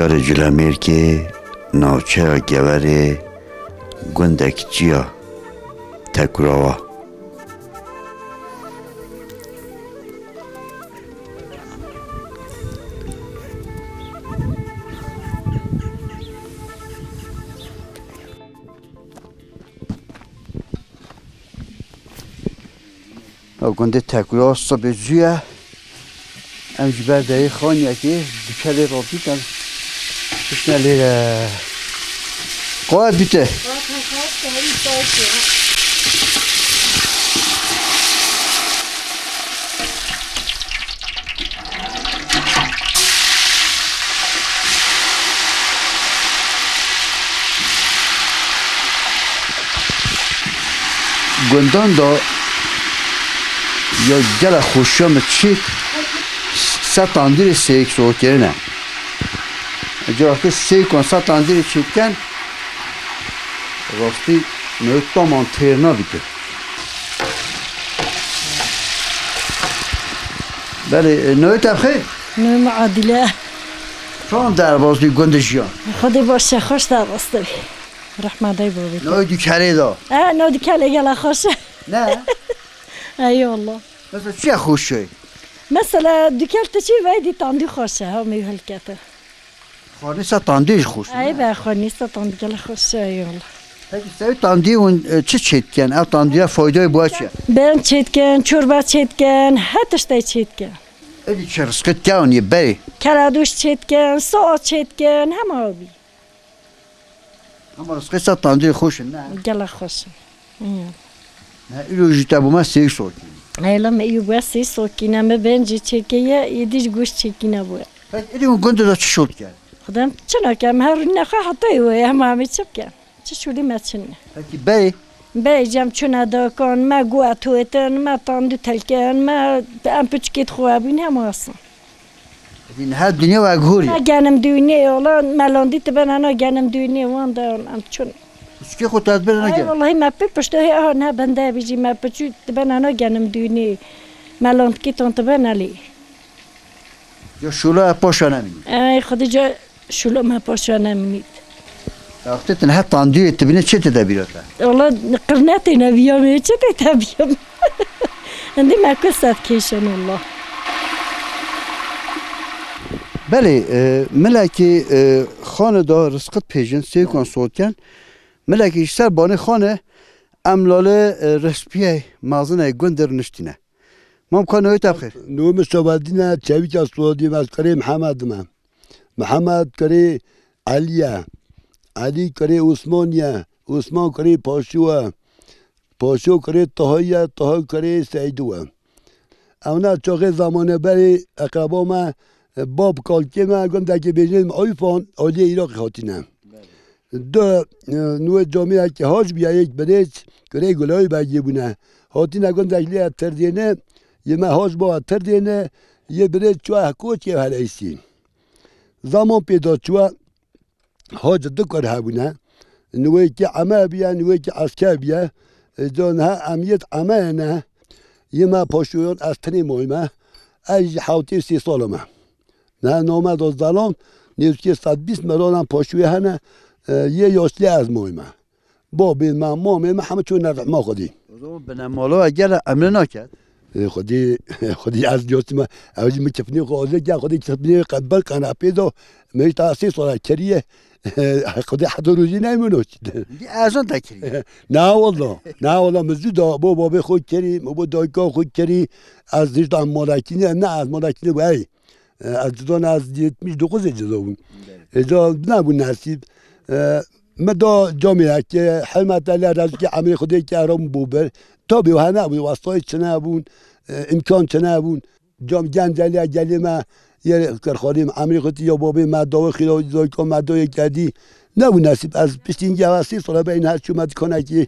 بجار جلمیر که ناوچه گوره گندک جیا تکراوا او گنده تکراوا صبح جویا ام جبر دایی خانیه که دکلی را بیتن بشنه لیره قوات بیته گندان دا یا گل خوشیام چید ست اندیر سیک سو کرنه اجا وقتی سیکون ست اندیر چید کن راستی نوید دامان تیرنا بیده بله نوید تبخیر نوید معادله شان در باز بی گندش یا خودی باشه خوش در باسته بی رحمت های بابی نویدی کلی دا نویدی کلی گله خوشه نه ای والله مثلا چی خوشه مثلا دکلت چی ویدی تاندی خوشه ها میو هلکته خانه سا تاندیش خوشه ای به خانی سا تاندی گله خوشه ای والله پeki سوی تاندی اون چه چیتکن؟ او تاندیه فایده باید چیه؟ Ben çetken, çorba çetken, her işte çetken. Öyle çarşıkıt kâniye beri. Karaduş çetken, soğuk çetken, hem abi. Ama rızkısa tandiri hoşun ne? Gala hoşun. Ne öyle jüte bu ma seyir soğukin. Ayla me iyi bu seyir soğukin ama bence çekeye yediş guş çekine bu. Peki öyle mi gündüz açı şolken? Kudam çanakem her ne hatta iyi hem ami çepken. Çişuli meçin. Peki beri? Beycem çuna dakan, ma guatueten, ma tandu telken, ma ampüçkit xuabin hem asın. Din her dünya ve guri. Ma genim düğüne olan melandi te ben ana genim düğüne van da am çun. Üskü kutat bir ne Ay gel? vallahi ma pepişte ha ne bende bici ma pepişte ben ana genim düğüne meland kiton te ben ali. Ya şula poşana min. Ay Khadija şula ma poşana minit. Aktetin her tandiri tibine çete de birata. والله قرناتي نبيهم يجتي تبيهم عندي ما كسات كيشن والله بله ملکی خانه دا رزقت پیجن سیکن صوتکن ملکی سر بانه خانه املاله رسپیه مازنه گندر نشتینه مام کنه های تبخیر نوم سوادینه چویک از سوادی مسکره محمد کره علیه علی کره عثمانیه عثمان کره پاشو کره طهایه طها کره سیدوه اونا چاقه زمانه بری اقربا ما باب کالکه ما گنده که بیجنیم آیفان آلی ایراق خاطینه دو نوع جامعه که هاش بیا یک بریچ کره گلای بگی بونه خاطینه گنده که لیه اتر دینه یه ما هاش با اتر دینه یه بریچ چوه حکوه که هلیسی زمان پیدا چوه هاج دو کار هبونه نوعی که عمه بیه نوعی که عسکر بیه جان ها امیت عمه نه یه ما پاشویان از تنی مهمه ایج حوتی 30 سالمه نه نامد از دلان نیز که 120 ملان پاشوی هنه یه یاسلی از مهمه با بین من مامه همه چون نرد ما خودی بنامالو اگر امر نکرد خودی از جوست ما اولی میکفنی خواهد که خودی کفنی قبل قناپی دو میتا 30 سال کریه خودی حد روزی نمیمونه دی ارزان تکری نه والله مزدو دا بابا خود کری بابا دایکا خود کری از دیشتان مالکینه نه از مالکینه بایی از جدان از 79 اجازه بون اجازه نبون نصیب مدا جامعه که حلمت علی رزق که عمل خودی که ارام بوبر تا بیوه نبود واسطای چه نبون امکان چه نبون جنجالی گلی ما یه کارخانه عمل خودی یا بابا مداوع خیلی دایکا مداوع کردی نبود نصیب از پیشین جواسی سال به این هر چی اومد کنه که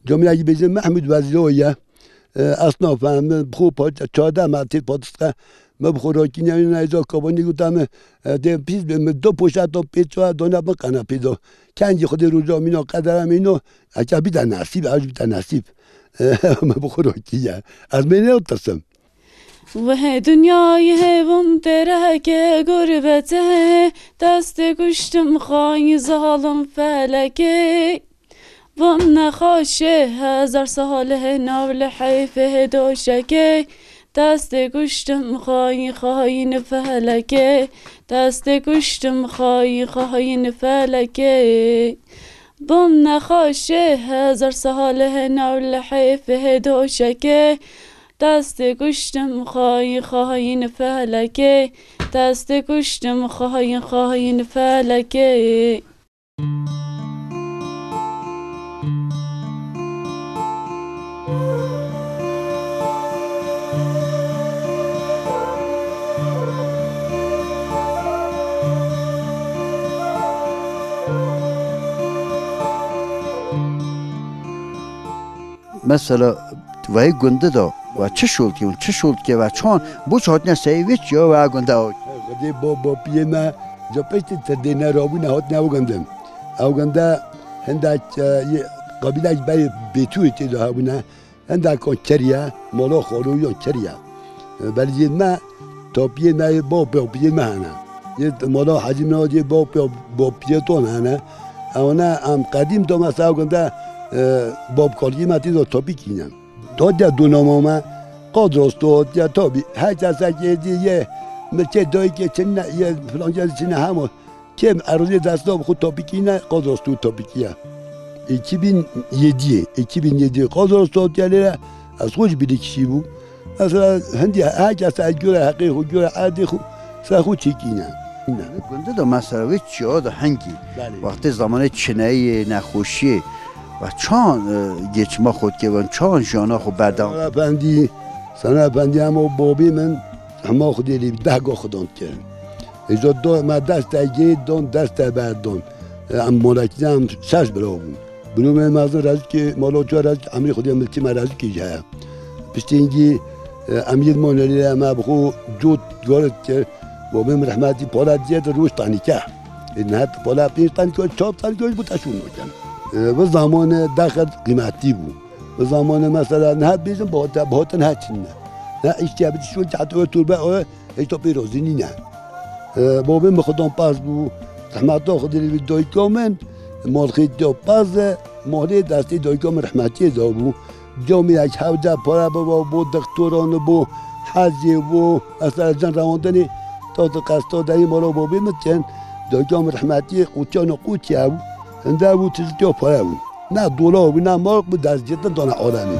جامعه بیزن محمود وزیرویه اصناف هم خوب 14 مرتب پادشاه ما بخوراکی نمیدونم ایزا کابانی گفتم دیم پیش به دو پوشت و پیچ و دونه با قناپی دو کنجی خود روزا مینا قدرم اینو اگه بیدن نصیب اوج بیدن نصیب ما بخوراکیه از منی اترسم و دنیای هوم درکه گربته دست گشتم خواهی ظالم فلکه وم نخواشه هزار ساله نول حیفه دوشکه دست گشتم خواهی فلکه دست گشتم خواهی فلکه بم نخواشه هزار ساله نول حیفه دوشکه دست گشتم خواهی فلکه دست گشتم خواهی فلکه مثلا وای گنده دا و چه شد که و چون بوچ هات نسیویچ یا و گنده ها خدای با پیما جا پشت تردینه رابو نهات نو گندم او گنده هندک قبیله برای بیتوی تیزا هبونه هندک کن چریه مالا خالویان چریه بلی ما تا پیما با پیما هنه مالا حجم نهادی با پیتون هنه اونا هم قدیم دو مثلا او گنده باب کاری ماتی دو تابی کینم داد یا دو نامه قدرست داد یا تابی هر جلسه که دیگه مثل دایی که چنین یه فلان جلسه چنین همه که عروضی دست داد خود تابی کینه قدرست دو تابی کیه 2007 قدرست داد یعنی از خوش بیدی کشی بود مثلا هندی هر جلسه از جور حقیق و جور عادی خود سر خود چی کینه گنده دا مثلا وی چی ها دا هنگی وقتی زمان چنهی نخوشی و چان گچما خود که و چان جانا خود بردم سنه اپندی اما بابی من همه خودی لی 10 گاه خوداند کرد ایجا دو ما دست گید دون دست بردون ام مولکی هم 6 برا بود بنو من مازن رازی که مالا چوار رازی که امری خودی ملتی من رازی که جایا پشتی اینگی امید مونلی اما بخو جود گارد کرد و من رحمتی پالا دیت روش تانی که نه پالا 5 تانی که 4 تانی که بود اشون نکن و زمان داخل قیمتی بود و زمان مثلا نه بیشتر باهات نه چنینه نه اشتیابی شو جاتو توربه او ایتو پیروزی نه بابی مخدام پاس بود رحمت الله خدایی به دایکامن مالخی دو پاس مالی دستی دایکام رحمتی دابو جامی اج حوجه پاره با دکتران با حجی و اصلا جن رواندنی تا قصد دایی مالا بابی متن دایکام رحمتی قوچان و قوچی بود هنده بود چیزی که پاره بود نه دولار بود نه مارک بود دست جدن دانه آدمی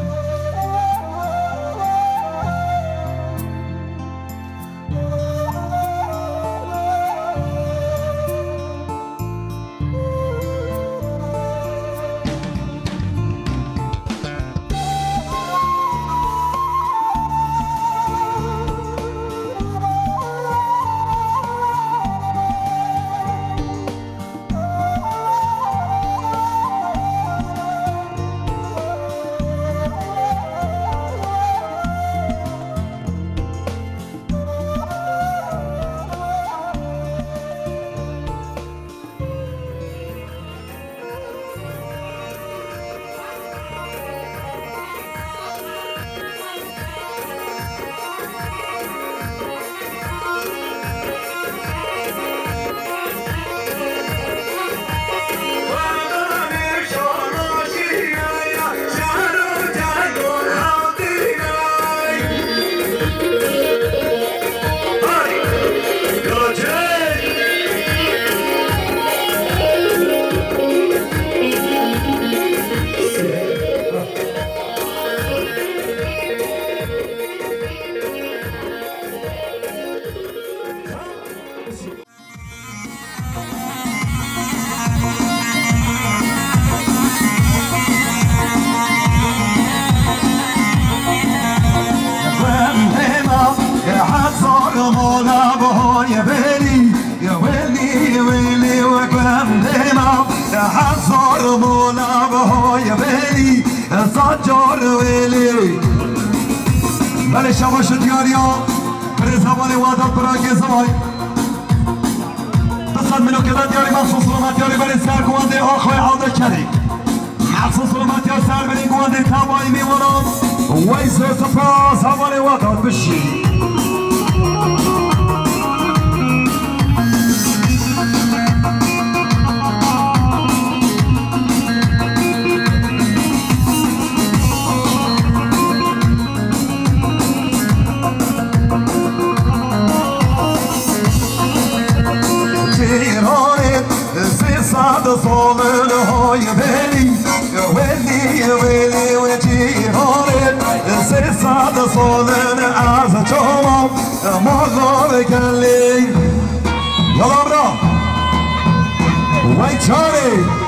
بله شباش دیاریا برای زمان وعدت برای زمان تصد منو که دیاری مخصوص رومتیاری برای سرگوانده آخوی عوده کردی مخصوص رومتیار سر برای گوانده تبایی میوانم ويز سپاس حواله وطن بشی صاد صومن هاي بلي ولي ولي وجيهارت صاد صومن از چوم مغار کلی یلا برا وای چاری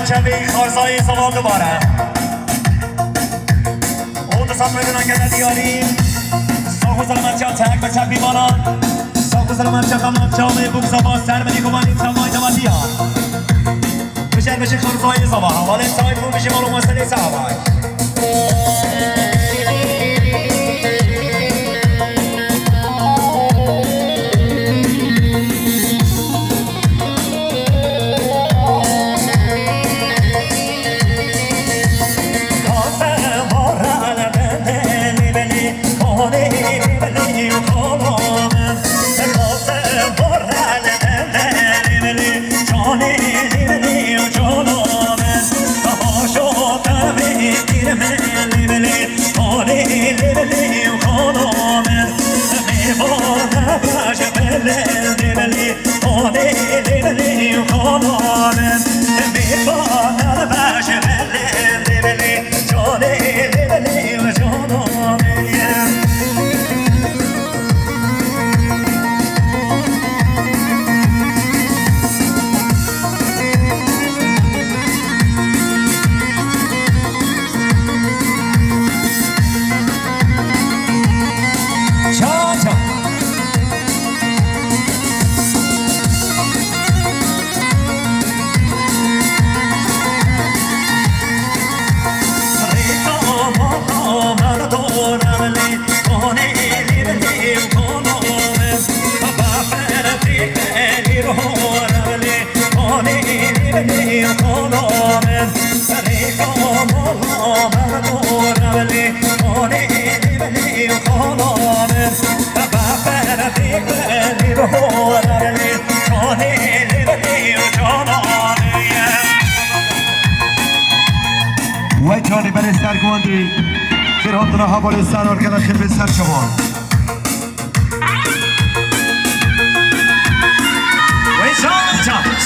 شبی خارزای سلام دوباره او دو سات میدونن که دیاری ساخو سلامت جا تک به تک بیماران ساخو سلامت جا خمات جامعه بوک زباز سر منی کمانی تمای نماتی ها بشه خورزای زبا حوال سایت رو بشه مالو مسئله سعبای و جانی بر سرگواندی فرهاد را حوال سرار کلا خیلی سر شما و جان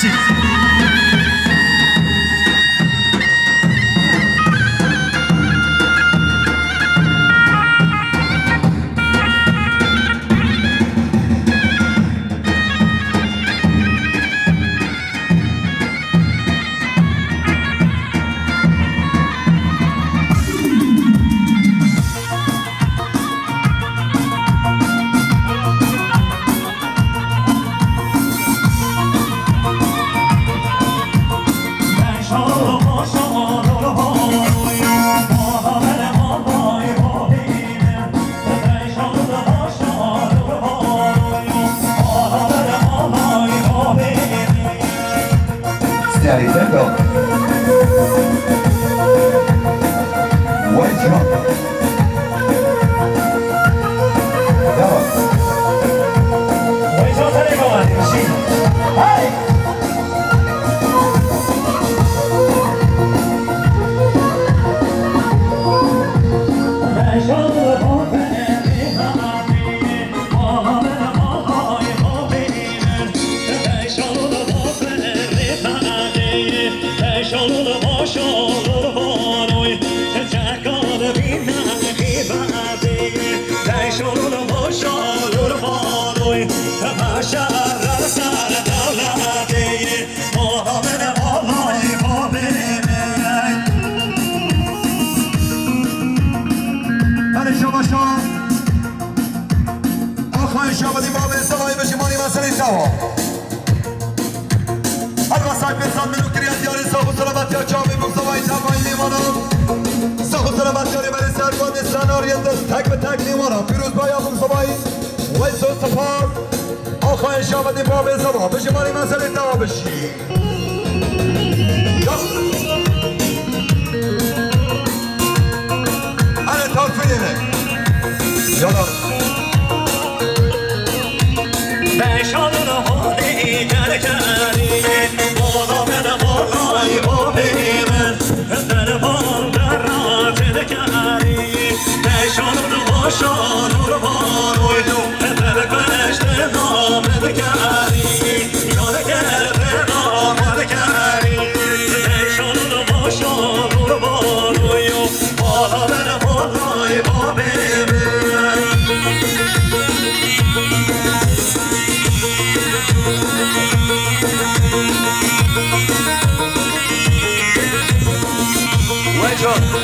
Wait up.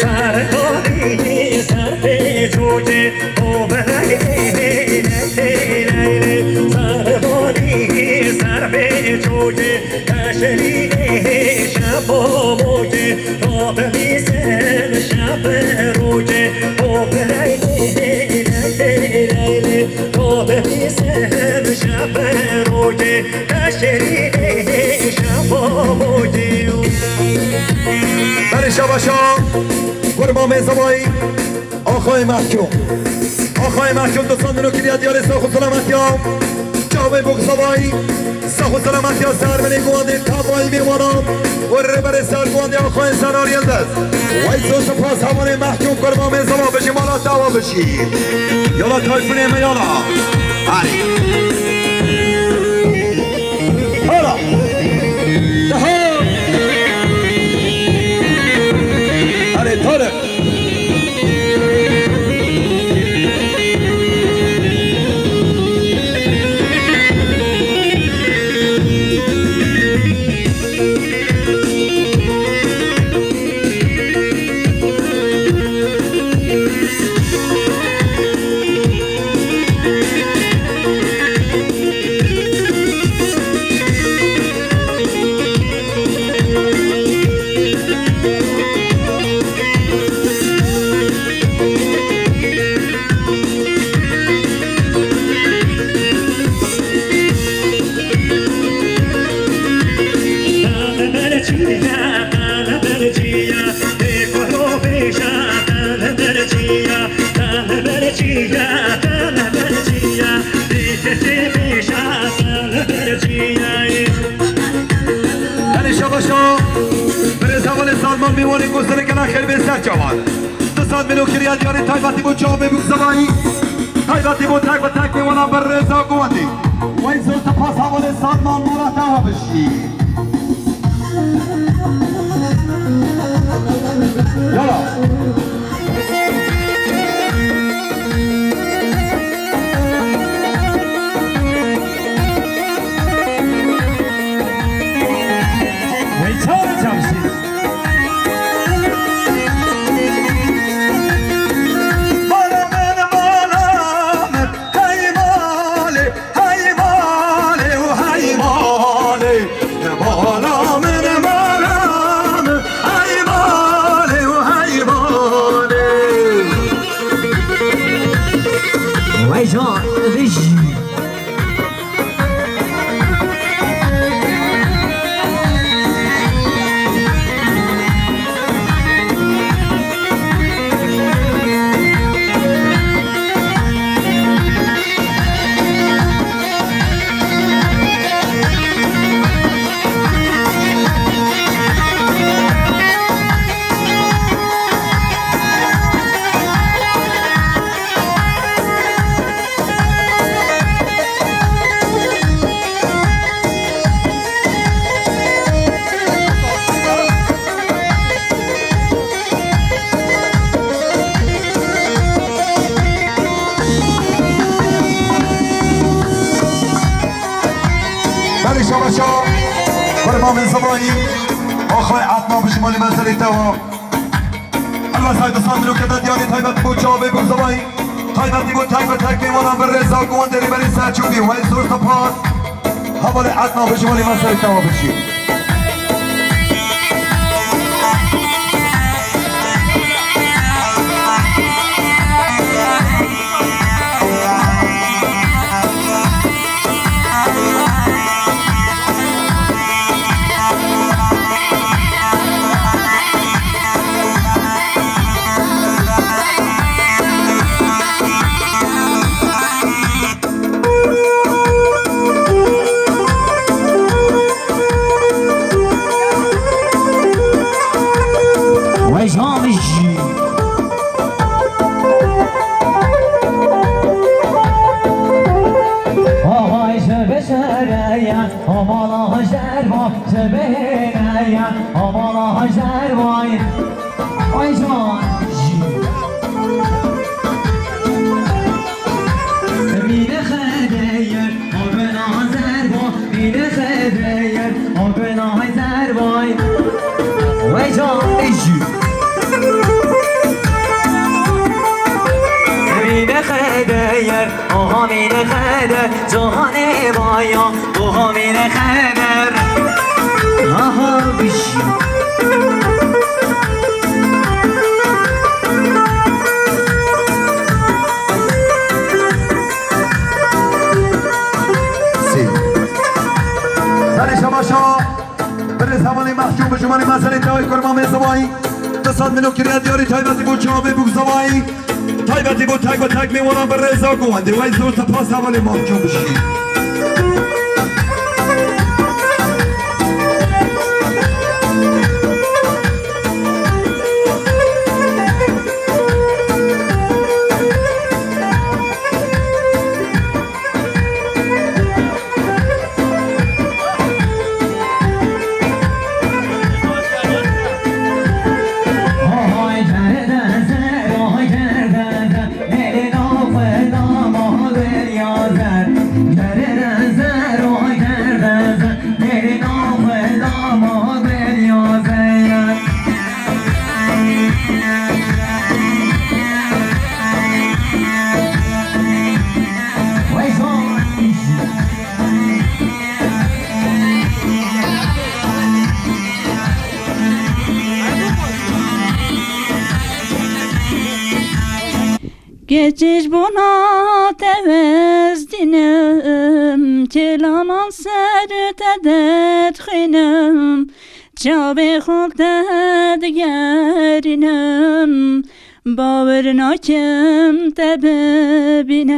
سرکاری سر به جوجه او بلای سرکاری سر به جوجه کشری شب و موجه تا بمیسن شب روجه او بلای تا بمیسن شب روجه کشری شب و موجه بله شباشا قربان زبایی آقای محکوم دوستان منو که دیار ساخ و سلامتی ها جامعه بوک زبایی ساخ و سلامتی ها سر منی گوانده تبایی میمانم و ربر سر گوانده آقای سناری الدست وی سو سپاس همانه محکوم قربان زبا بشی مالا دعوا بشی یالا تایفونه میالا هری هلا دهان هری تاره سالمان میوانی گستره کنن خیلی بسر جوان دوستان منو کریاد یاری تایباتی بود جامعه بود زبایی تایباتی بود تک و تک میوانم بر رضا گواندی و این زور تپاس حوال سالمان مورا دعوا بشی یالا قربان زبایی آخوای عطنا به شمالی منزل توا الوزهای دوستان منو که دیاری تایبت بود جابه بود زبایی تایبتی بود تک و تک میمانم بر رضا گوان داری بری سرچوبی و این زور تپاس حوال عطنا به شمالی منزل توا بشی همین خدر جهان بایا تو همین خدر آها بشی شباشا برای زمانی محجوب به شماری مسئله تای کرمان زبایی 200 میلیون کریت دیاری تایبتی بود چابه بوگ زبایی تایبتی بود تک و تک میوانم بر رضا گوانده وی زور تا پاس حوالی محجوب بشی Geçiş buna tevez dinem Telaman sertet etxinem Çabe xultet gerinem Baver nakem tebebinem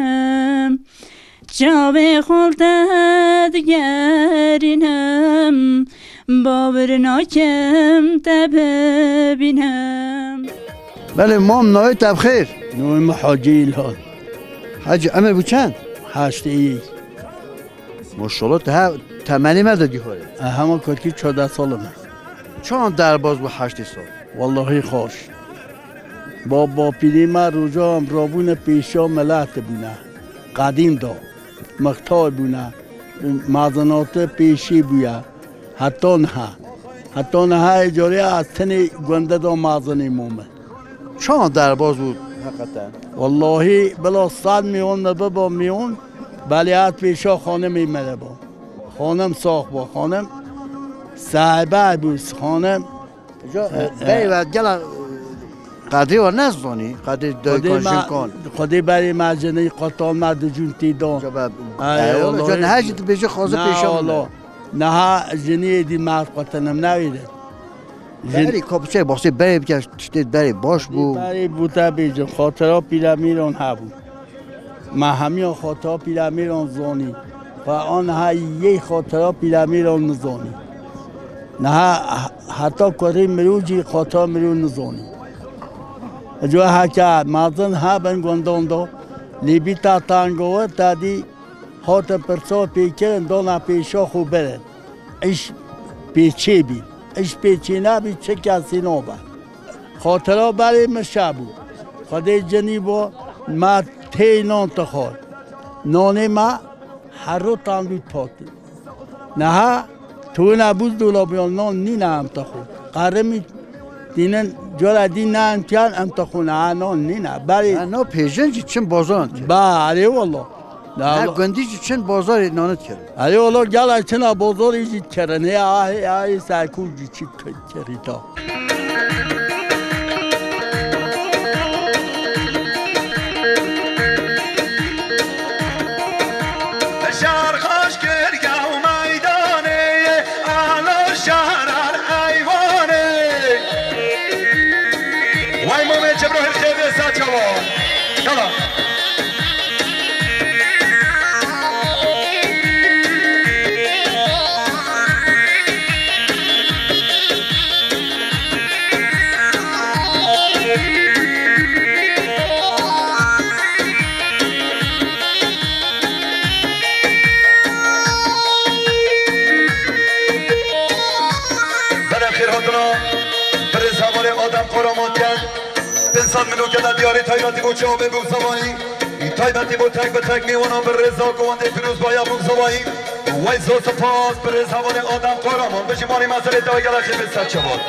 Çabe xultet gerinem Baver nakem tebebinem بله مام نوعی تبخیر نوع حاجی الهان حاج عمر بو چند؟ هشتی ماشاءالله ته تمنی مدادی خوره همه کارکی 14 سالمه چند درباز با 8 سال والله خوش با پیری من روزا هم رابون پیشا ملت بونه قدیم دا مختار بونه مازنات پیشی بویا حتی نه اجاره از تن گنده دا مازنی مومه چند درباز بود حقیقتا والله بلا 100 میلیون نبه با میون بلیات پیشا خانم ایمده با خانم ساخت با خانم صاحبه بود خانم بری و گل قدری و نزدانی قدری دای کانشن کن خودی بری مجنه قطال مرد جون تیدان جان هجی تو بیشه خوازه پیشا نه نه جنی دی مرد قطنم نویده بری کپچه باسی بری بکش تشتید بری باش بو بری بوده بیجن خاطرها پیرامیران ها بود ما همین خاطرها پیرامیران زانی و آن ها یه خاطرها پیرامیران نزانی نه حتی کاری مروجی خاطر مرون نزانی جو ها مازن ها بن گندان دو لیبی تا تانگوه تا دی هات پرسا پیکرن دونا پیشا خوب برن ایش پیچه بی ایش پیچه نبی چه کسی نوبه خاطرها برای مشه بود خواهده جنی با ما تی نان تخواد نانه ما هر رو تاندود پاتی نه تو نبود دولابیان نان نی نه هم تخود قراره می دینن جال دین نه امتیان هم تخونه نان نی نه برای نه پیجن جی چند بازار کرد بله والله نه گندی جی چند بازار نانت کرد علی والله گل چند بازار ایجید کردن ای سرکول جی چی کریتا دیاری تایبتی بود چه بگو سوایی تایبتی بود تک به تک میوانم به رضا گوانده فیروز باید بود سوایی وی زو سپاس به رضاوان آدم قرامون بشیمانی مسئله دای گلخی به سر چه بود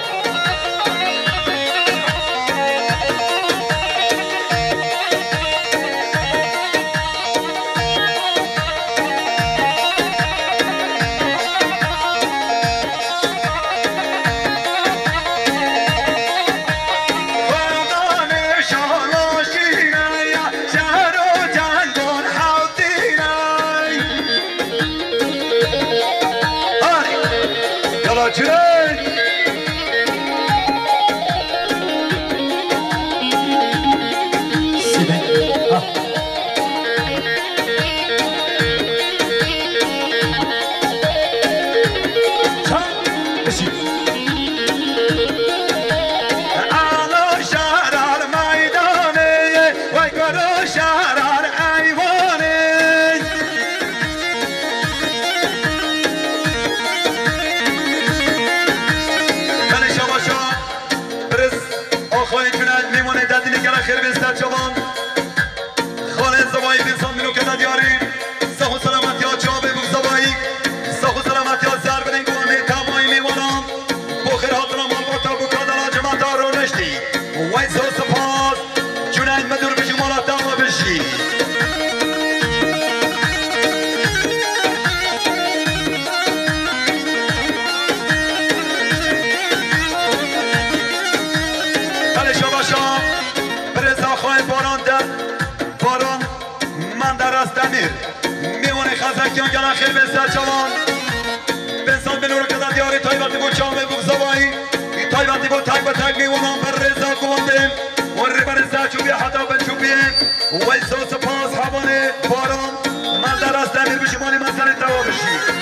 خانه دادی نگره خیر بستر جوان خانه زبایی بینسان منو که دادیاری ساخو سلامتی ها جابه بو زبایی ساخو سلامتی ها زر برین گوانه تمایی میوانم بخیر حاضرم الباتا بو کادالا جماعتا رو نشتی وای سو سپاس جنید مدور بشی مالا تاما بشی میمونه گلا خیر بسر جوان بنسان به نور کدر دیاری تایباتی بود جامعه بود زبایی تایباتی بود تک به تک میونم بر رزا گوانده و ریبر سرچوبیه حتی بنچوبیه و ایسا سپاس حوانه باران من در از دمیر بشیمانی مسئله دوا بشی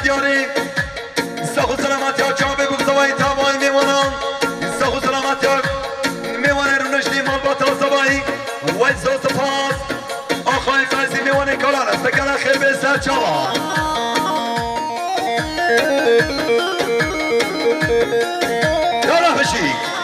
دیاری ساخو سلامتی ها جابه بود زبایی تمایی میمانم ساخو سلامتی ها میمانه رو نشتی مال باتا زبایی وی سو سپاس آخوای فرزی میمانه کلان است بگل خیر به سر جوان یالا بشی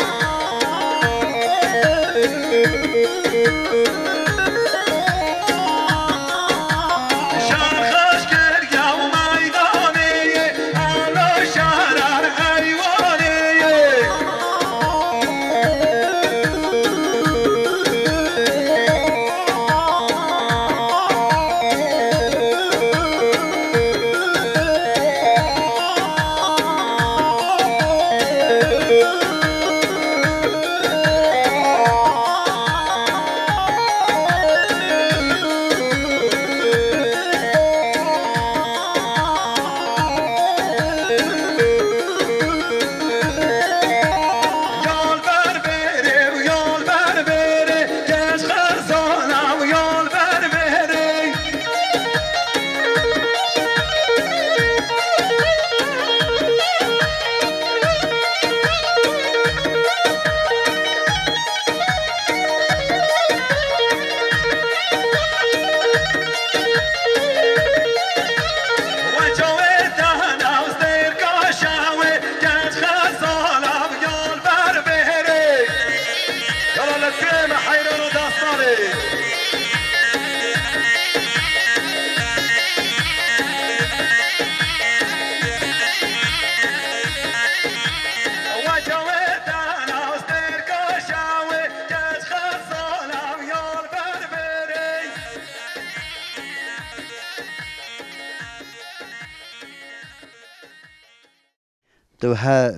تو ها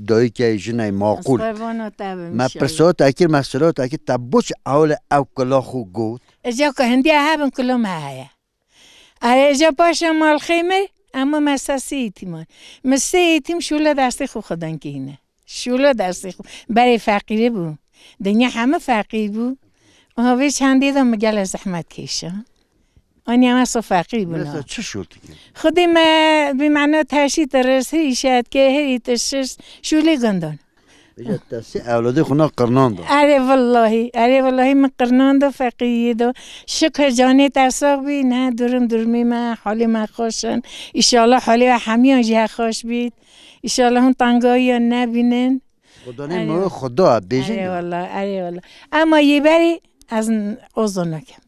دایی که جنای معقول ما پرسات اکر مسئلات اکر تبوش اول او کلا خو گود اجا که هندی هابن کلوم هایا اجا پاشا مال خیمه اما مساسی ایتیمان مسه ایتیم شوله دسته خو خودن که اینه شوله دسته خو برای فقیره بو دنیا همه فقیر بو وی چندی دم مگل زحمت کشه آنی هم اصلا فقیر بونا چه شد خودی ما بمعنی تشید رسهی شد که هری تشش شوله گندان تسی اولاده خونا قرنان دو اره والله من قرنان دو فقیه دو شکر جانی تساق بی نه درمی ما حالی ما خوشن ایشالله حالی و همین جه خوش بید ایشالله هم تنگایی ها نبینن خدا نمو خدا بیشن اره والله اما یه بری از اوزون نکم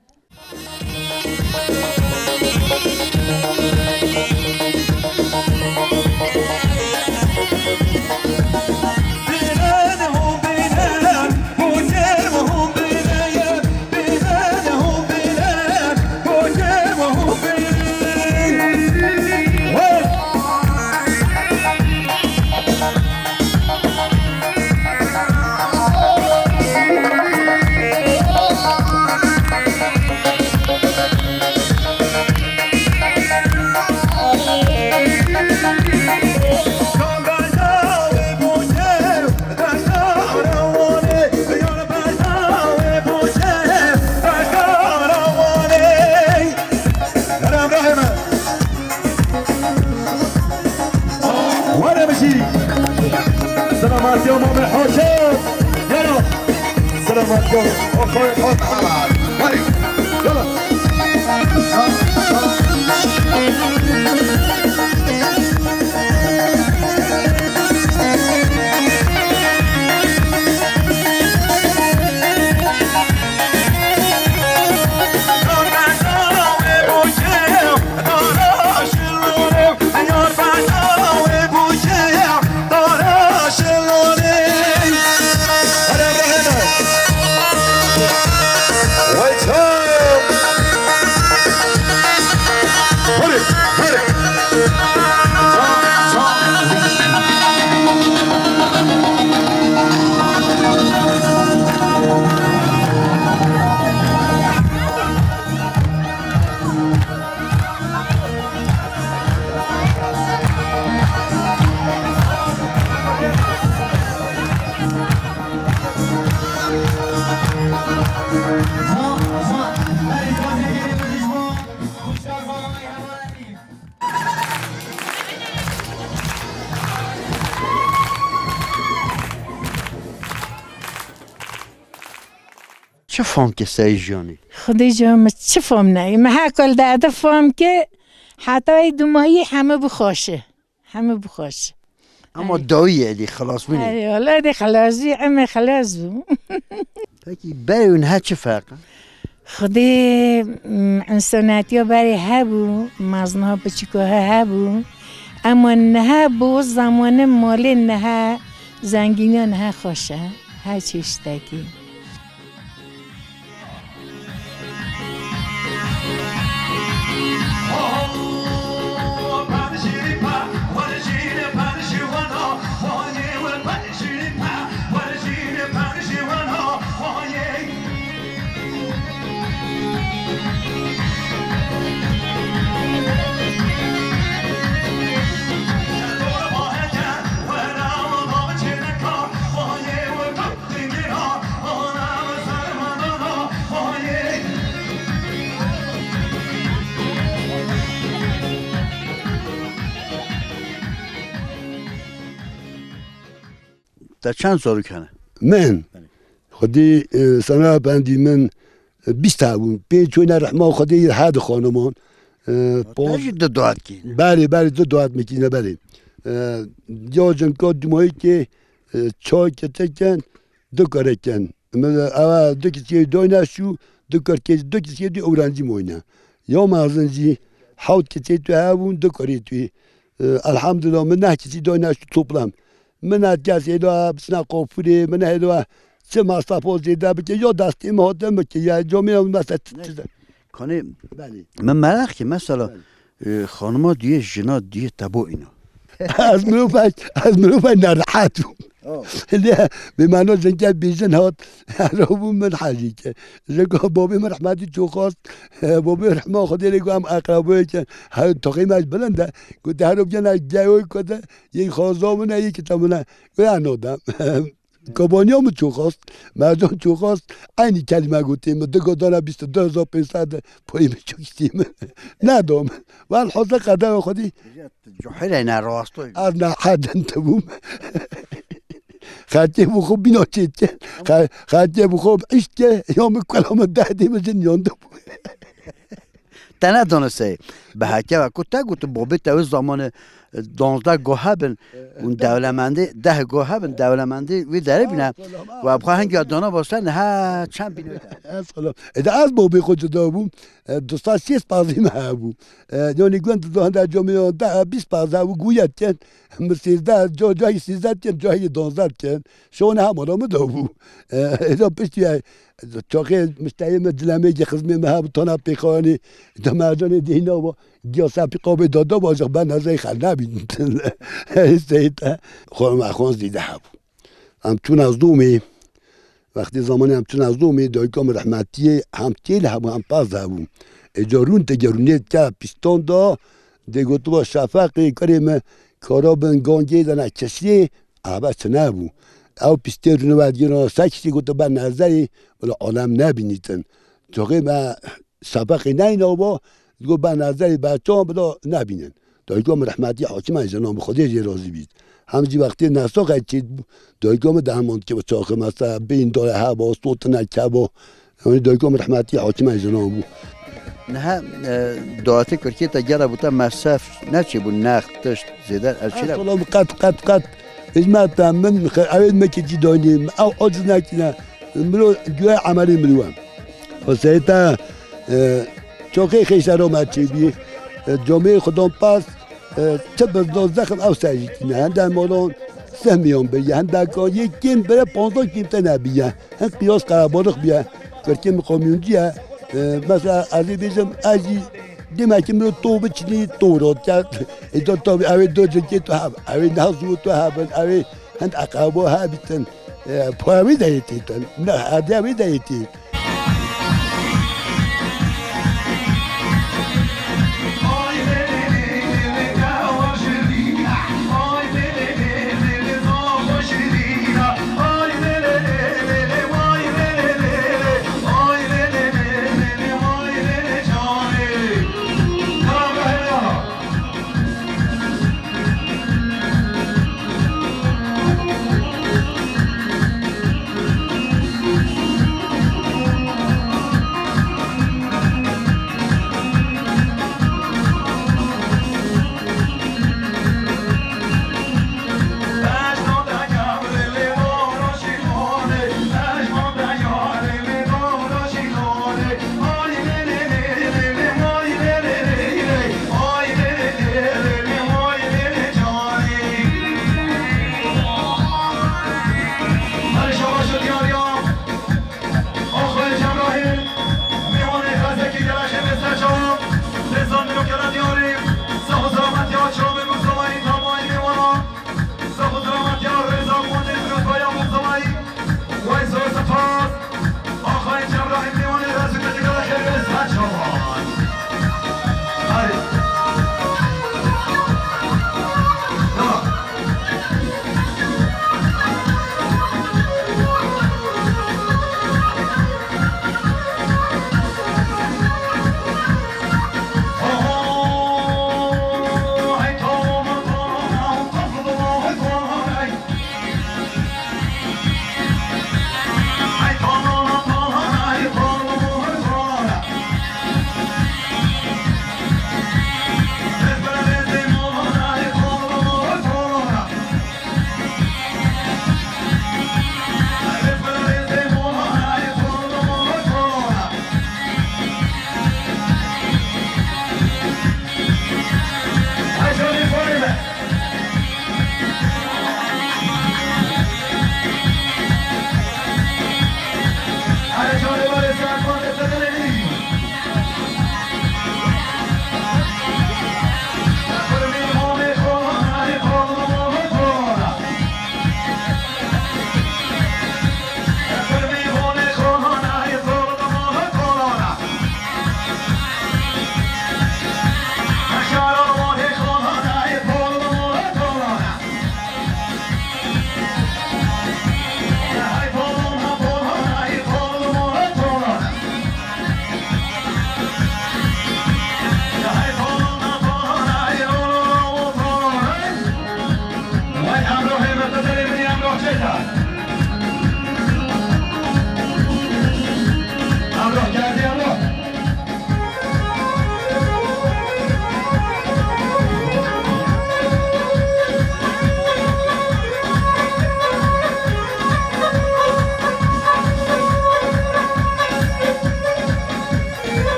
محمد جو آقای خود محمد بریم یالا چه فهم که سعی جانی؟ خدای جان چه فهم نه من هکل داده فهم که حتی دو ماهی همه بخواشه همه بخواشه اما دایی دی خلاص بینی ای والا دی خلاصی اما خلاص بو تاکی برای اونها چه فرقه؟ خدای انسانیتی ها برای هبو مزنه ها بچکه ها هبو اما نه بو زمان مالی نه زنگینی ها نه خوشه هر چیشتکی در چند سالو کنه؟ من خودی سنه بندی من 20 بون پیچونه رحمه خودی هاد خانمان تاجی دو دوات کی؟ بله دو دوات میکنه بله یا جنکات دمایی که چای کتکن دو کاره کن اول دو کسی دوینا شو دو کسی دو اورانجی موینا یا مازنجی حوت کسی تو هاون دو کاری توی الحمدلله من نه کسی دوینا شو توپلم من از اینا بسنا قفوری من اینا چه مصرف زیاده بکه یا دستی مهاجم بکه یا جامعه اون مثلا کنه من مرخ که مثلا خانما دیگه جنا دیگه تبو اینا از مروفای نراحت بود نه به معنی زنجه بیزن هات رو من حاجی که زنگا بابی من رحمتی چو خواست بابی رحمه خودی رو هم اقربایی که هر تقییمش بلنده گفت هر رو بجن جایی کده یک خوازامونه یکی تمونه گوه نادم کابانی هم چو خواست مردم چو خواست اینی کلمه گوتیم دو داره 22,500 پاییم چوکستیم ندام و الحاضر قدم خودی جوحیل این راستوی از نه حد انتبوم خاطر بخوب بینا چیت خاطر بخوب عشت یوم کلام دهدی مزن یاندم تنه دانسته به حکه و کتا گوت بابی توی زمان 12 گوه بن اون دولمنده 10 گوه بن دولمنده وی داره بینه و ابخواه هنگی آدانا باستن ها چند بینه اده از بابی خود جدا بوم دوستا 6 پازی مه بوم یعنی گوند دوهن در جامعه 20 پازه بوم گوید کن 13 جایی 13 کن جایی 12 کن شون هم آرامه دا بوم اده پشتی چاقه مشتهیم دلمه که خزمه مه بطانه پیخوانی دا مردان دینا با گیاسه پیقابه دادا بازق بند ازای خل نبین سیده خورم اخوانز دیده هم همچون از دومی وقتی زمانی همچون از دومی دایکام رحمتی هم تیل هم پاز هم اجارون تگرونیت که پیستان دا دیگو تو با شفقی کریم کارا بن گانگی دانه کسی عبا چنه بود او پیستی رونه باید گیران سکشتی گوتو بر نظری ولی عالم نبینیتن چاقه ما شفقی نه اینا با گو بر نظری بچه هم بدا نبینن دایکام رحمتی حاکم از جناب خودی راضی بید همچی وقتی نساق چید دایگام دهماند که بچاخه مثلا بین داره ها با صوت نکه با دایگام رحمتی حاکم ایزنان بود. نه دعاتی کرکی تا گره بوده مصرف نچی بود نختش زیده ارچیده بود. اصلا قط اجماع من اوید مکجی دانیم او عجز نکنه ملو جوه عملی ملوهم و سیتا چوخی خیشه رو مچی بی جامعه خودم پس چه بزدازدخم او سجیتینه هنده مالان 3 میلیون بیه هنده کان یک کم بره 15 کمته نبیه هنده قیاس قربانخ بیه کرکم قامیونجیه مثلا ازی بیزم ازی دیمه که ملو تو بچینی تو رو کرد ایتا تابی اوی دو جنگی تو هم اوی نحضو تو هم اوی هند اقابو ها بیتن پاوی دایتیتن نه عادی اوی دایتیت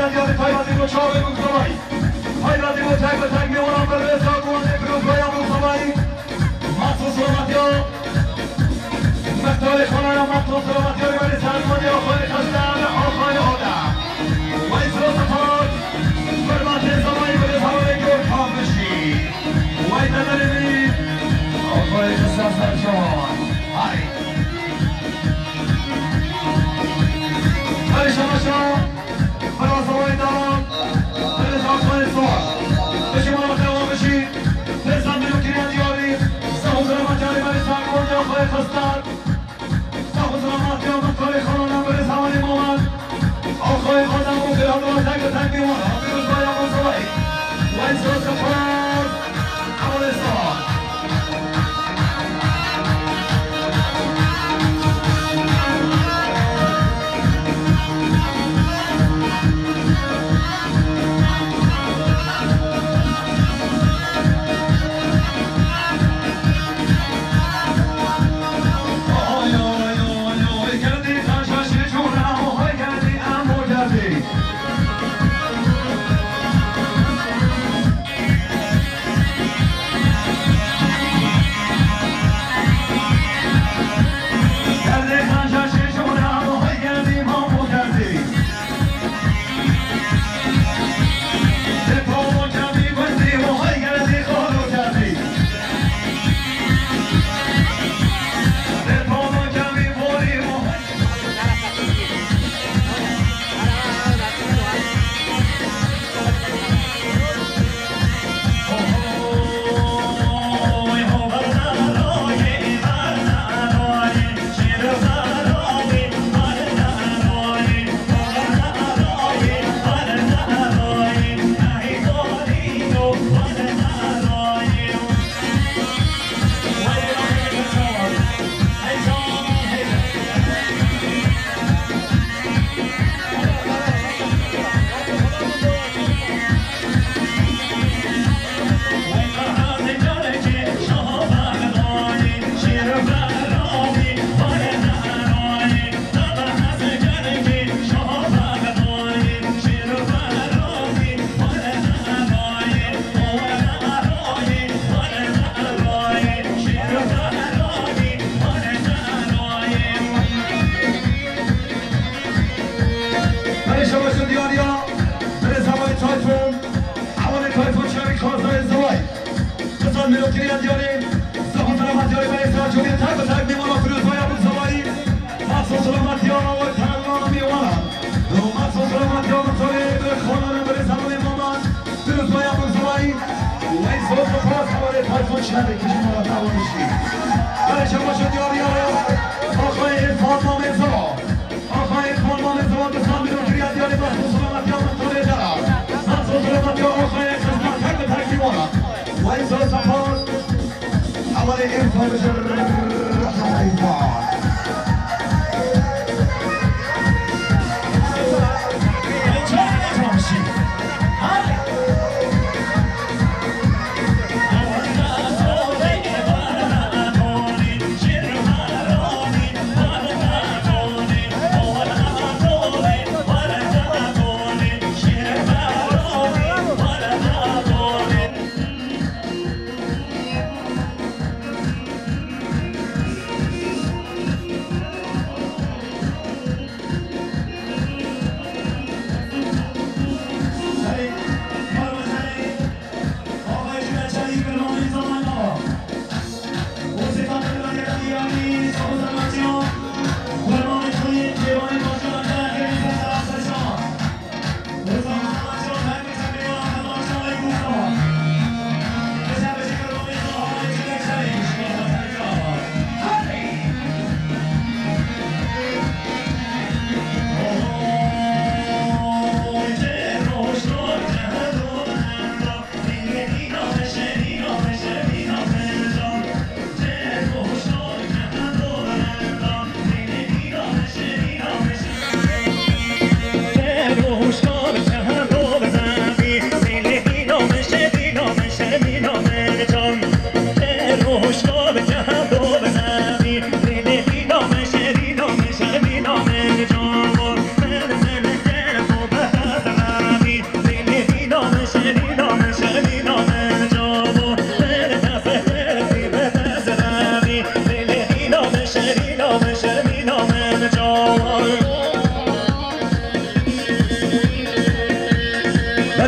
دیاری تایباتی با چاوه بگذارایی تایباتی با تک به تک میوانم بر رزا گوانده فروز بایم بگذارایی مخصوص سلامتی ها مختار خانه مخصوص سلامتی ها بری سلمانی آخواه خستم آخواه آدم و این سلام سفاد فرمت زمانی بری سلامه گل کام بشی و این نداری بید آخواه خستم سرشان های بری شماشان فرما سوای دارم بری ساختان سوار بشی مالا تمام بشی برسم بیرون کریان دیاری سهو سلامتی های بری سلمانی آخواه خستم سهو سلامتی ها مختار خانانم بری سلمانی مومن آخواه خانم و خیال و تنگ و تنگ میوان آفیروز بایم و سوای و این سلام سفار افغانستان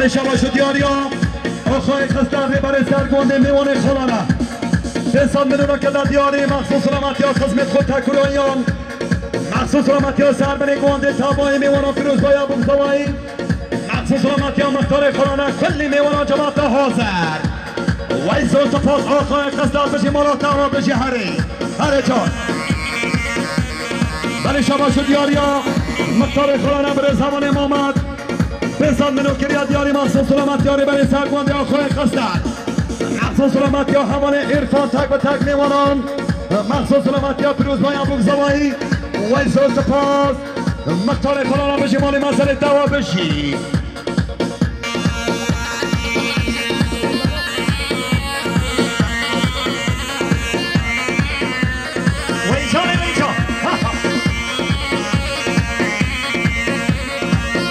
بله شباش دیاریا آخواه خستانه برای سرگونده میوانه خلانه حساب میدونه که در دیاری مخصوص سلامتی ها خدمت خود تکرایان مخصوص سلامتی ها سربنی گونده تابایی میوانه فیروز بایا بگذوایی مخصوص سلامتی ها مختار خلانه کلی میوانه جماعت حاضر ویسو سپاس آخواه خستان بشی مالات نامه بشی هره جان بله شباش دیاریا مختار خلانه بر زمان امامت بسان منو کریا دیاری مخصوص سلامتی ها برای سرگونده آخواه خستان مخصوص سلامتی ها حوال عرفان تک و تک میوانان مخصوص سلامتی ها پیروز باید بگذوایی ویسو سپاس مختار خلانه بشی مالی مسئله دوا بشی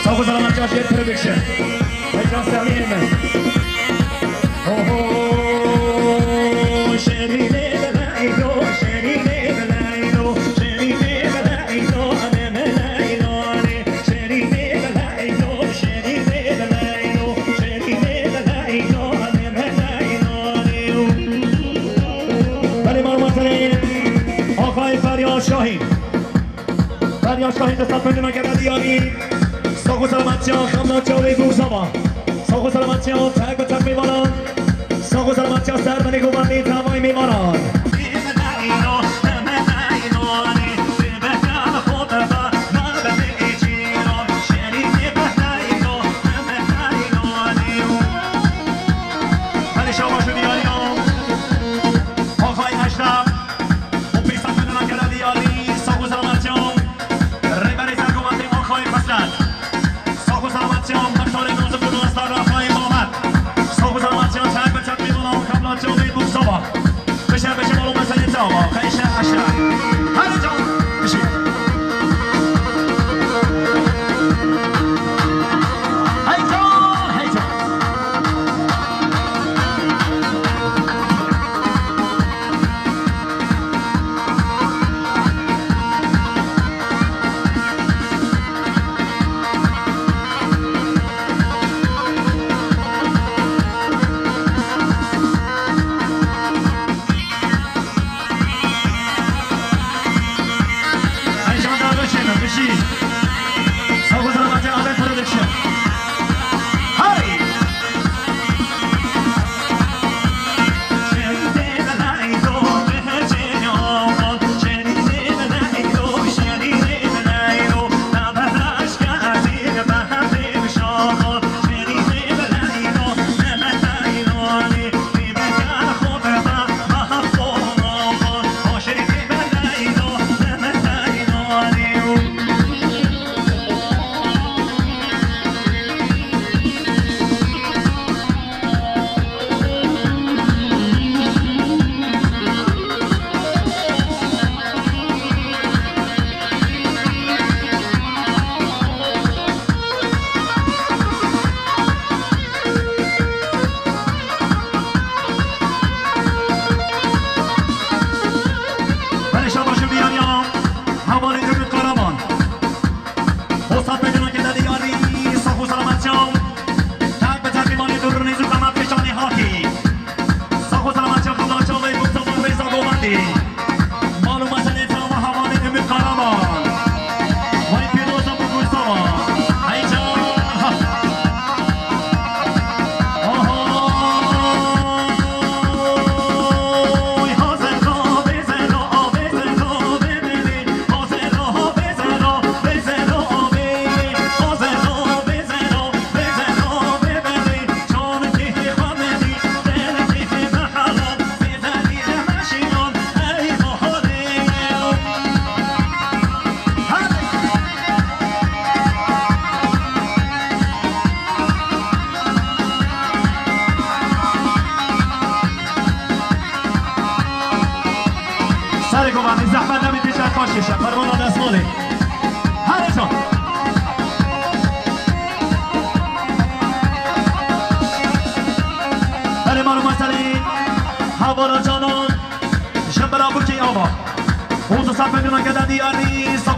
ساقو سلامتی ها شیر پردکشن ویجان سلیم فریاد دستت بدون که دیاری ساقو سلامتی ها خمنا چاوی بوزاما ساقو سلامتی ها تک به تک میمانان ساقو سلامتی ها سر منی گوبندی تمایی میمانان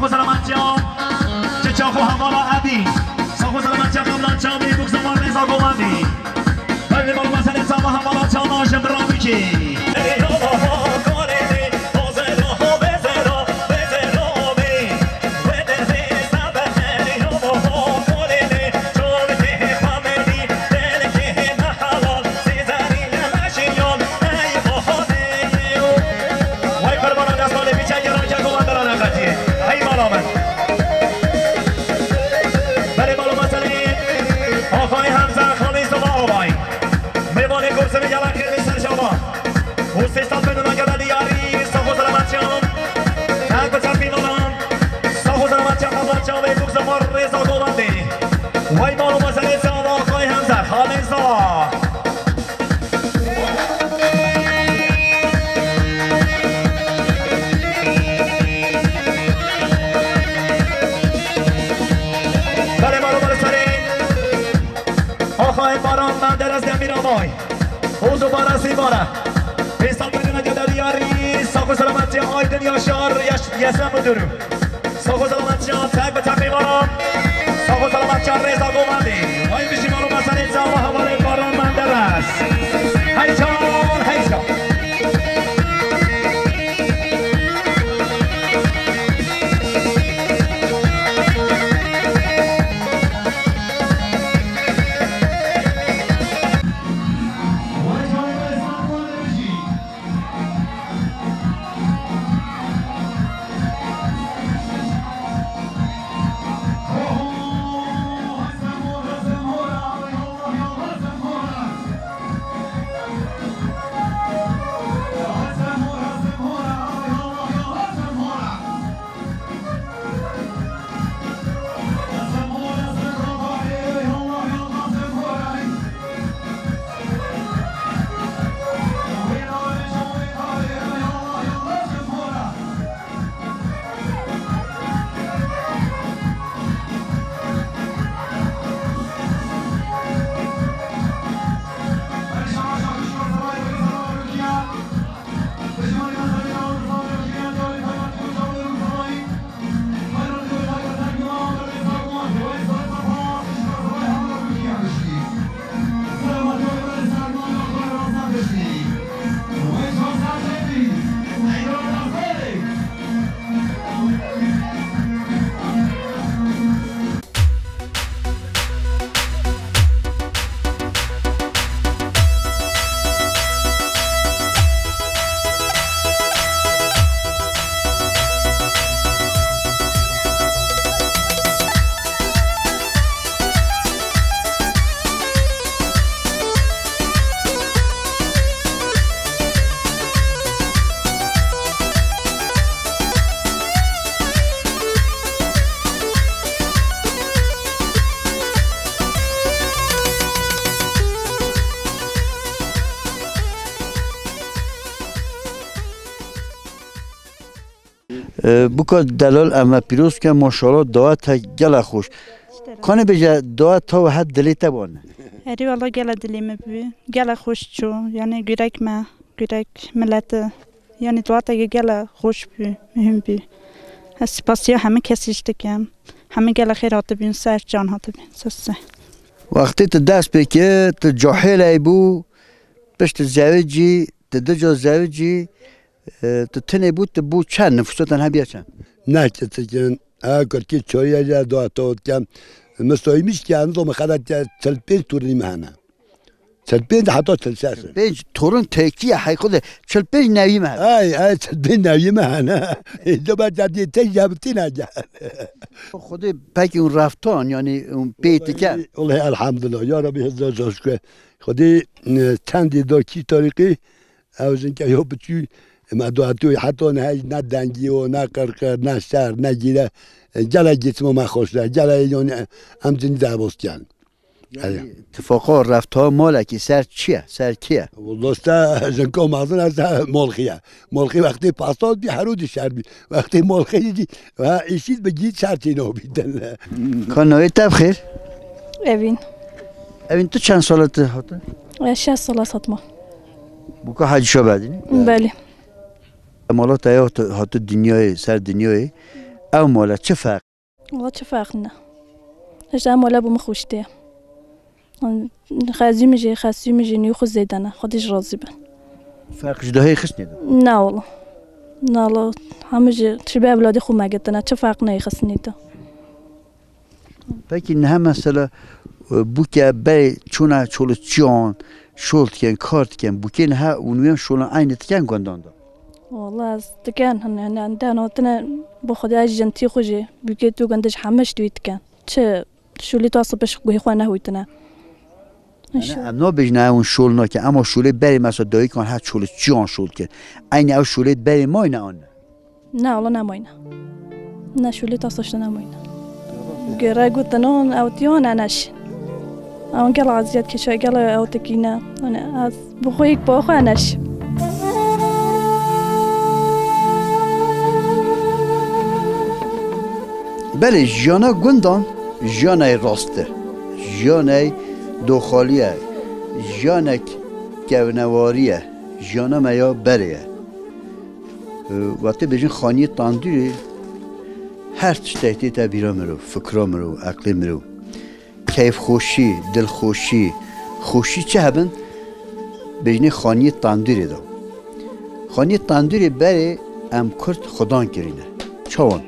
ساقو سلامتی ها چه چاخو همارا عدی ساقو سلامتی ها قبلا چامی بوک زمان رضا گوندی بله مال مسئله تا همالا چاناش برامیکی وای مالو مسئله سال آقای حمزه خالصا بله مالو مسئله آقای باران من در از دمیر آمای حوض و بارسی باره بیستان بدون جدر یاری ساق و سلامتی آیدن یاشار یسم و درو ساق و سلامتی تک به تقییم آرام ساق و سلامتی رضا گوندی وای بیشی مالو مسئله جا و حواله باران من در است هیچان هیچان بوکا دلال اما پیروز که ماشاءالله دعات گلا خوش کنه بجا دعات تا و حد دلی تبانه هری والله گلا دلی مبی گلا خوش چو یعنی گرک ما گرک ملت یعنی دعات گلا خوش بی مهم بی سپاسیا همه کسیش دکم همه گلا خیرات بین سر جان هات بین سسه وقتی تو دست بکه تو جاهل ای بو پشت زوجی تو دجا زوجی تو تنه بود تو بو چند نفوساتن هم بیا چند نه چطور اگر که چایی جا دعات کم مستویمیش که انظام خدت چلپین تورنی مهنه چلپین حتی چلساسه پنج تورن تکیه حی خوده چلپین نوی مهنه ای چلپین نوی مهنه اینجا باید جدی تجابتی نجا خوده پاکی اون رفتان یعنی اون بیتی کن والله الحمدلله یا ربی هزار شکر خودی چندی دا کی طریقی اوزن که یا بچی مدواتوی حتی نه دنگی و نه قرقر نه شر نه گیره جلای جسم ما خوش ده جلای یعنی همچنین درباست کن اتفاقا رفتار مالکی سر چیه؟ سر کیه؟ والله زنکا مازن از مالخیه مالخی وقتی پاساد بی حرود شر بی وقتی مالخی دی و ایشید بگید شر چینو بیدن کانوی تب خیر؟ اوین تو چند سالت هاته؟ 6 سال است ما بوکا حج شو بدینی؟ بله مالات هات دنیای سر دنیای او مالات چه فرق؟ والله چه فرق نه هجده مالا بوم خوشته خازی میشه خاصی میشه نیو خود زیدنه خودش راضی بن فرقش دهی خست نیده نه والله نه والله همه جه چه به اولادی خو مگتنه چه فرق نه خست نیده پکی نه مثلا بوکه بری چونه چولو چیان شولت کن کارت کن بوکه نه اونویم شولن aynı تکن گندان دا والله از تکن هنه عندنا تنا بخدا از جنتی خوجه بوکه تو گندش همش دویت کن چه شولی تو اصلا بش گوی خواه نهویتنه امنا بجنه اون شول نکن اما شوله بری مثلا دایی کن هر چولو چیان شول کن aynı او شوله بری مای نه آنه نه والله نماینه نه شولی تو اصلا نماینه گره گوتنون او تیان انش اون گل عزیزت که شای گل او تکینه انا از بخویک با خو انش بله جانا گندان جانای راسته جانای دوخالیه جانک گونواریه جانا میا بریه وقتی بجین خانی تاندوری هر تشتیتی تبیرا مرو فکرا مرو عقلی مرو کیف خوشی دل خوشی خوشی چه هبن بجین خانی تاندوری دا خانی تاندوری بری ام کرد خدان کرینه چون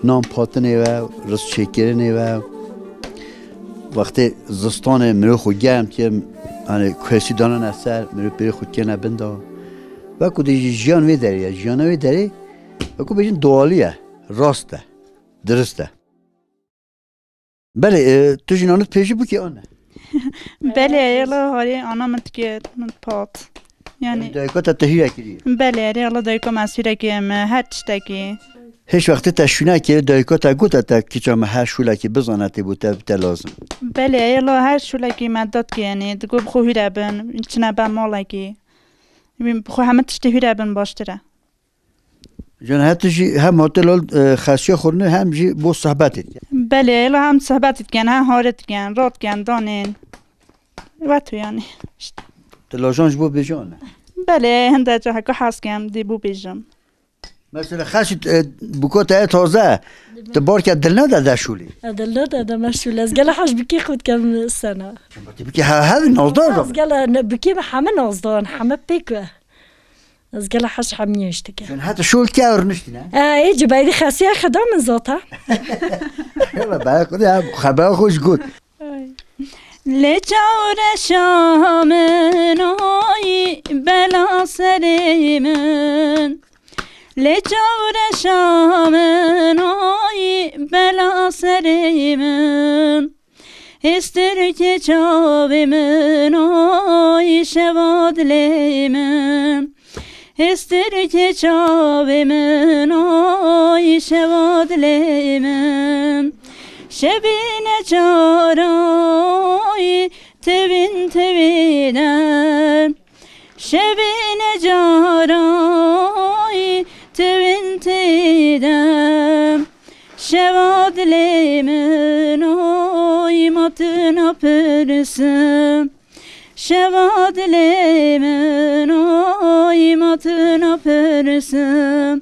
نام پاتنه و رس شکرنه و وقتی زستان مرو خود گرم که کسی دانن اثر مرو بری خود کنه بنده و کدی جیان وی داری جیان وی داری و کدی بجین دوالیه راسته درسته بله تو جنانت پیشی بو که آنه بله یلا هاری آنا متکیت پات یعنی دایکات تهیه کردی بله یلا دایکا مسیره که هر چتکی هیچ وقتی تشوینه که دایکات گوت تا کیچام هر شوله که بزناتی بود تا لازم بله یلا هر شوله که مدت که یعنی دگو بخوی ربن چنه با ماله که بخو همه تشتهی ربن باشتره جان حتی جی هم هتل خاصیه خورنه هم جی با صحبتت بله یلا هم صحبتت کن هم هارت کن رات کن دانین و تو یعنی تلاجانش بو بجانه بله هنده جا حکا حس کم دی بو بیجم مثلا خاصی بکوت تازه تبار که دل نداده شولی دل نداده مشوله از گله حاج بکی خود کم سنه بکی هذا نازدار از گله بکی همه نازدار همه پیکه از گله حاج حمی اشتکه چون حتی شول که ورنشتی نه ایجی باید خاصیه خدام ذاته یلا برای خودی خبر خوش گود لجور شامنای بلا سریمن لجور شامنای بلا سریمن استر که چاویمن آی شواد لیمن استر که چاویمن آی شواد لیمن شبین جارای توین توینم شبین جارای توین توینم شواد لیمن آی ماتنا پرسم شواد لیمن آی ماتنا پرسم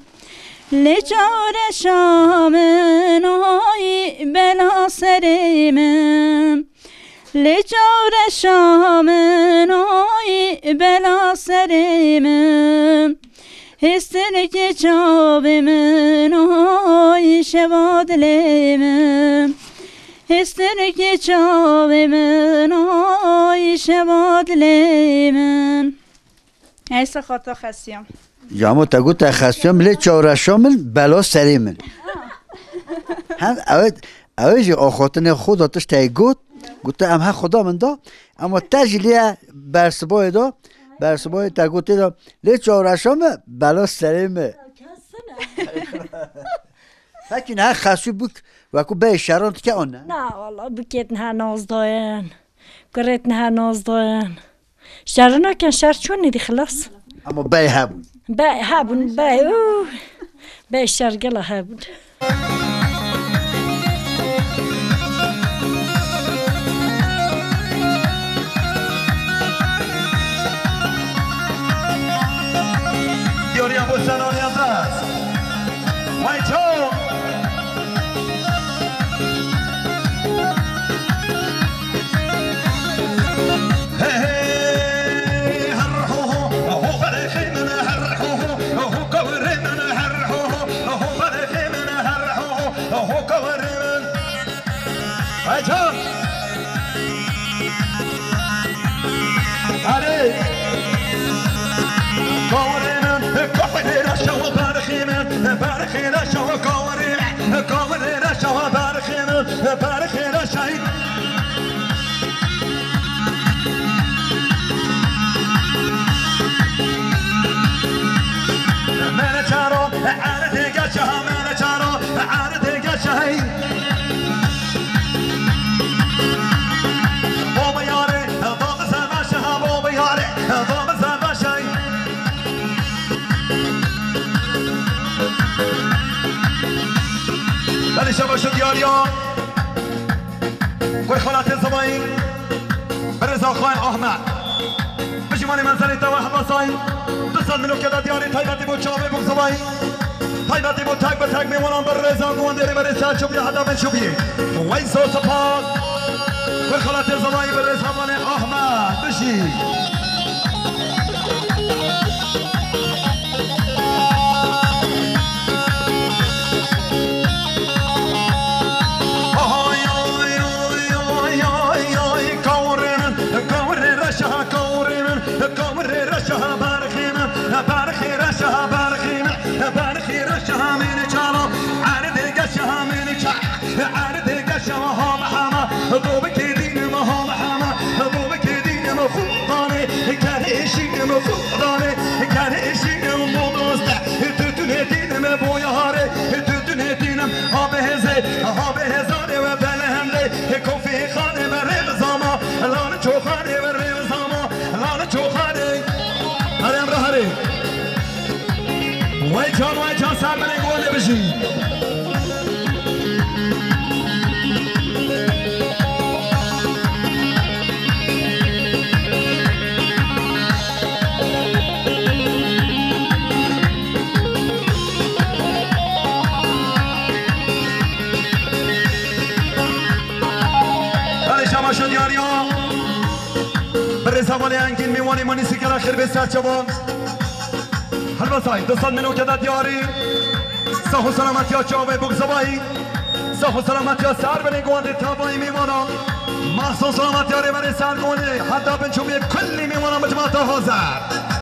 لجار شامن آی بلا سریمم لجار شامن آی بلا سریمم هستر که چاویمن آی شواد لیمم هستر که چاویمن آی شواد لیمم ایسا خاطا خسیم جامو تا گوت خاصیم لی چهارشامل بلا سریمل هم اوج آخاتن خود آتش تای گوت ام ها خدا من دا اما تجلیه برسبای دا برسبای تا گوتی دا لی چهارشامل بلا سریمل فکر نه خاصی بک وکو به شرانت که آن نه والله بکیت نه ناز داین کرت نه ناز داین شرنا کن شر چون ندی خلاص اما به هبون به هبون به شرگلا هبون Teoria Bolsonaro atrás. Vai, tchau. شباش دیاریا و خالات زبایی برزا خواهی احمد بشیمانی منزلی تا وحبا سایی 200 ملوک دا دیاری تایبتی بود چاوه بود زبایی تایبتی بود تک به تک میمونم بر رزا گواندری بر رزا چوبی حدا من چوبی ویسو سپاس و خالات زبایی بر رزا من احمد بشی وای جان سر من گوله بشی بله شما شد یاریا برای زمان انگین میوانی منی سکر آخر به سر چوان هلوسای 200 منو که دیاری صح و سلامتی ها چاوه بگذبایی صح و سلامتی ها سر بنی گوانده تابایی میمانا محصول سلامتی ها ری بری سر گوانده حتی بنچوبی کلی میمانا مجموعات حاضر